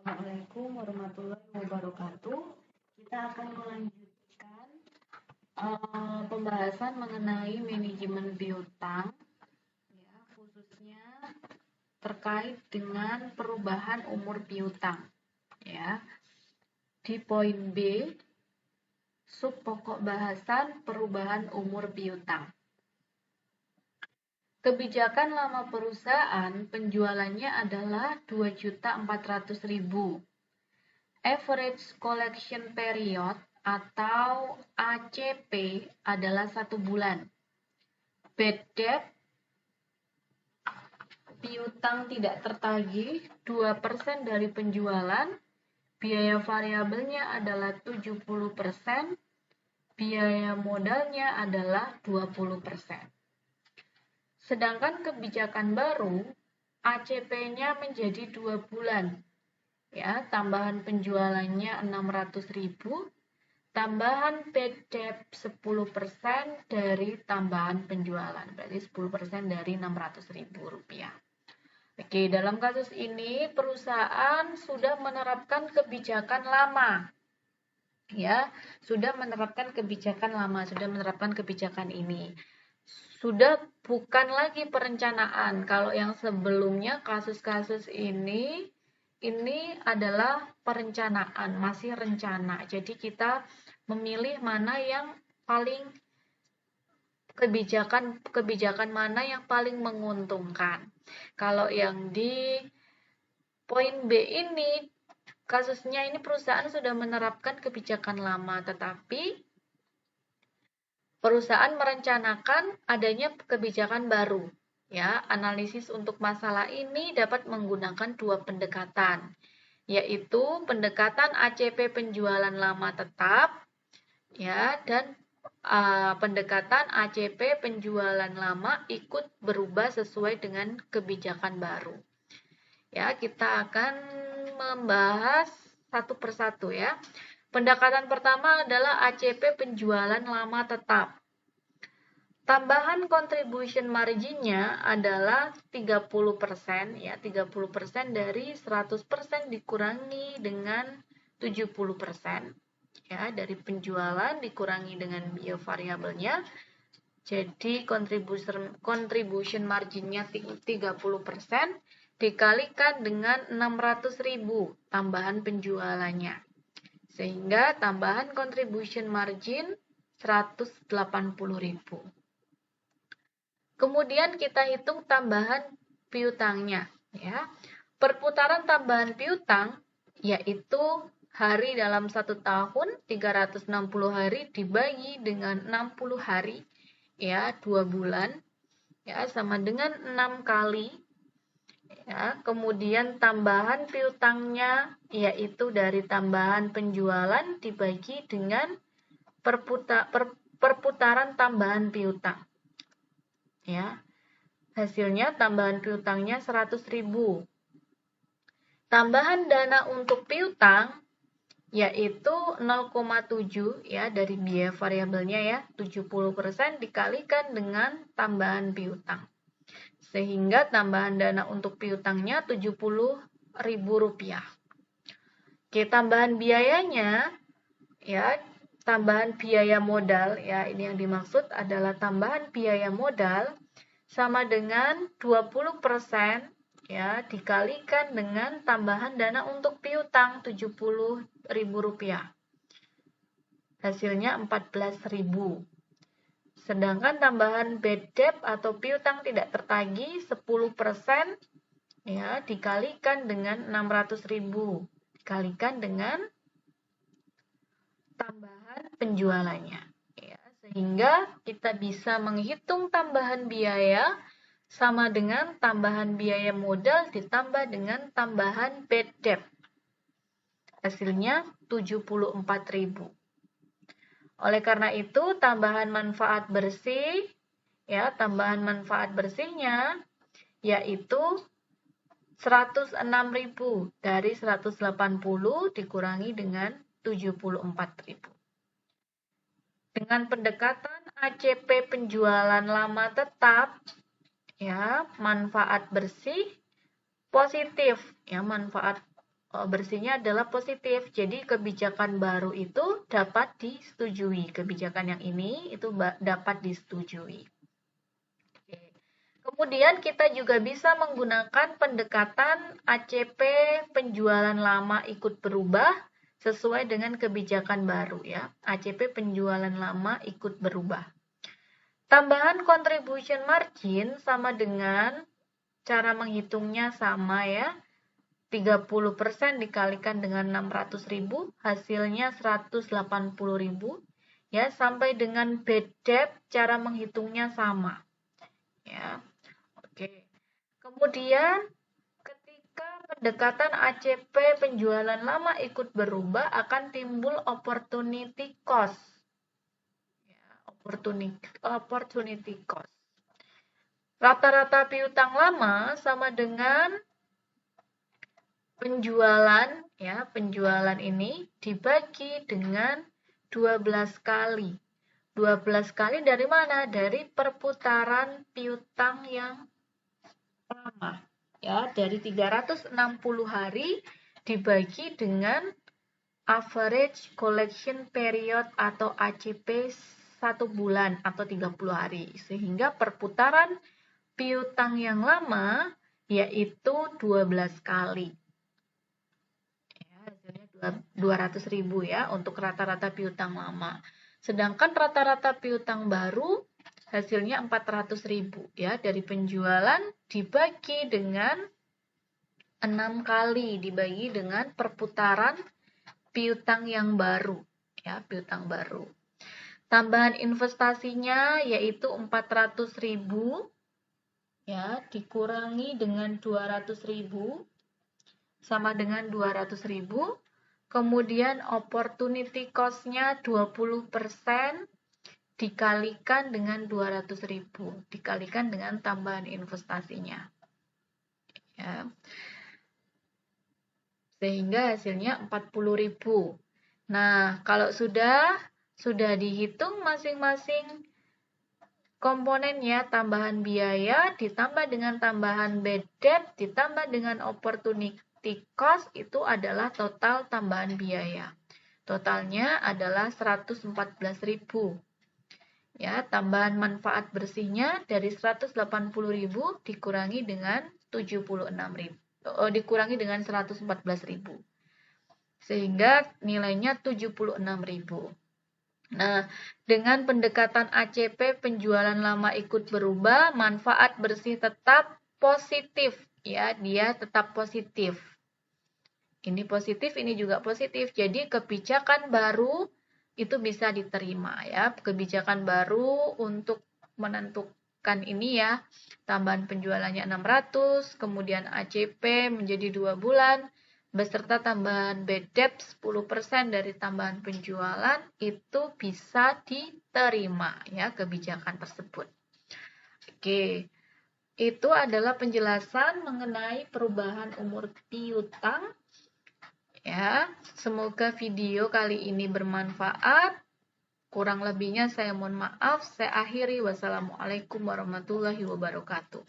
Assalamualaikum warahmatullahi wabarakatuh. Kita akan melanjutkan pembahasan mengenai manajemen piutang, ya, khususnya terkait dengan perubahan umur piutang. Ya. Di poin B, sub pokok bahasan perubahan umur piutang. Kebijakan lama perusahaan penjualannya adalah 2.400.000. Average Collection Period atau ACP adalah 1 bulan. Bad debt, piutang tidak tertagih, 2% dari penjualan. Biaya variabelnya adalah 70%. Biaya modalnya adalah 20%. Sedangkan kebijakan baru, ACP-nya menjadi 2 bulan. Ya, tambahan penjualannya 600.000, tambahan bad debt 10% dari tambahan penjualan, berarti 10% dari 600.000 rupiah. Oke, dalam kasus ini perusahaan sudah menerapkan kebijakan lama. Ya, sudah menerapkan kebijakan lama, sudah menerapkan kebijakan ini. Sudah bukan lagi perencanaan. Kalau yang sebelumnya kasus-kasus ini adalah perencanaan, masih rencana. Jadi kita memilih mana yang paling kebijakan mana yang paling menguntungkan. Kalau yang di poin B ini kasusnya ini perusahaan sudah menerapkan kebijakan lama, tetapi perusahaan merencanakan adanya kebijakan baru. Ya, analisis untuk masalah ini dapat menggunakan 2 pendekatan, yaitu pendekatan ACP penjualan lama tetap, ya, dan pendekatan ACP penjualan lama ikut berubah sesuai dengan kebijakan baru. Ya, kita akan membahas satu persatu ya. Pendekatan pertama adalah ACP penjualan lama tetap. Tambahan contribution margin-nya adalah 30%, ya, 30% dari 100% dikurangi dengan 70%. Ya, dari penjualan dikurangi dengan biaya variabelnya. Jadi contribution margin-nya 30% dikalikan dengan 600.000 tambahan penjualannya. Sehingga tambahan contribution margin 180.000. Kemudian kita hitung tambahan piutangnya, ya. Perputaran tambahan piutang yaitu hari dalam 1 tahun 360 hari dibagi dengan 60 hari, ya, 2 bulan, ya, sama dengan 6 kali. Ya, kemudian tambahan piutangnya yaitu dari tambahan penjualan dibagi dengan perputaran tambahan piutang. Ya, hasilnya tambahan piutangnya 100.000. Tambahan dana untuk piutang yaitu 0,7, ya, dari biaya variabelnya, ya, 70% dikalikan dengan tambahan piutang. Sehingga tambahan dana untuk piutangnya 70.000 rupiah. Oke, tambahan biayanya, ya, tambahan biaya modal, ya, ini yang dimaksud adalah tambahan biaya modal sama dengan 20%, ya, dikalikan dengan tambahan dana untuk piutang 70.000 rupiah. Hasilnya 14.000. Sedangkan tambahan bad debt atau piutang tidak tertagih 10%, ya, dikalikan dengan 600.000. Dikalikan dengan tambahan penjualannya. Ya, sehingga kita bisa menghitung tambahan biaya sama dengan tambahan biaya modal ditambah dengan tambahan bad debt. Hasilnya 74.000. Oleh karena itu, tambahan manfaat bersih, ya, tambahan manfaat bersihnya yaitu 106.000 dari 180 dikurangi dengan 74.000. Dengan pendekatan ACP penjualan lama tetap, ya, manfaat bersih positif, ya, manfaat bersihnya adalah positif. Jadi kebijakan baru itu dapat disetujui. Kebijakan yang ini itu dapat disetujui. Oke. Kemudian kita juga bisa menggunakan pendekatan ACP penjualan lama ikut berubah sesuai dengan kebijakan baru ya. ACP penjualan lama ikut berubah. Tambahan contribution margin sama dengan cara menghitungnya sama ya. 30% dikalikan dengan 600.000, hasilnya 180.000 ya, sampai dengan bad debt cara menghitungnya sama. Ya. Oke. Kemudian ketika pendekatan ACP penjualan lama ikut berubah akan timbul opportunity cost. Ya, opportunity cost. Rata-rata piutang lama sama dengan penjualan ya, penjualan ini dibagi dengan 12 kali. 12 kali dari mana? Dari perputaran piutang yang lama. Ya, dari 360 hari dibagi dengan average collection period atau ACP 1 bulan atau 30 hari. Sehingga perputaran piutang yang lama yaitu 12 kali. Ya, hasilnya 200.000 ya untuk rata-rata piutang lama. Sedangkan rata-rata piutang baru hasilnya 400.000 ya, dari penjualan dibagi dengan 6 kali, dibagi dengan perputaran piutang yang baru ya, piutang baru. Tambahan investasinya yaitu 400.000 ya, dikurangi dengan 200.000 sama dengan 200.000. Kemudian opportunity cost-nya 20% dikalikan dengan 200.000, dikalikan dengan tambahan investasinya. Ya. Sehingga hasilnya 40.000. Nah, kalau sudah dihitung masing-masing komponennya, tambahan biaya ditambah dengan tambahan bad debt ditambah dengan opportunity cost, itu adalah total tambahan biaya. Totalnya adalah 114.000. Ya, tambahan manfaat bersihnya dari 180.000 dikurangi dengan 76.000. Dikurangi dengan 114.000. Sehingga nilainya 76.000. Nah, dengan pendekatan ACP penjualan lama ikut berubah, manfaat bersih tetap positif ya, dia tetap positif. Ini positif, ini juga positif. Jadi kebijakan baru itu bisa diterima ya. Kebijakan baru untuk menentukan ini ya. Tambahan penjualannya 600, kemudian ACP menjadi 2 bulan, beserta tambahan bad debt 10% dari tambahan penjualan, itu bisa diterima ya kebijakan tersebut. Oke. Itu adalah penjelasan mengenai perubahan umur piutang. Ya, semoga video kali ini bermanfaat. Kurang lebihnya saya mohon maaf. Saya akhiri. Wassalamualaikum warahmatullahi wabarakatuh.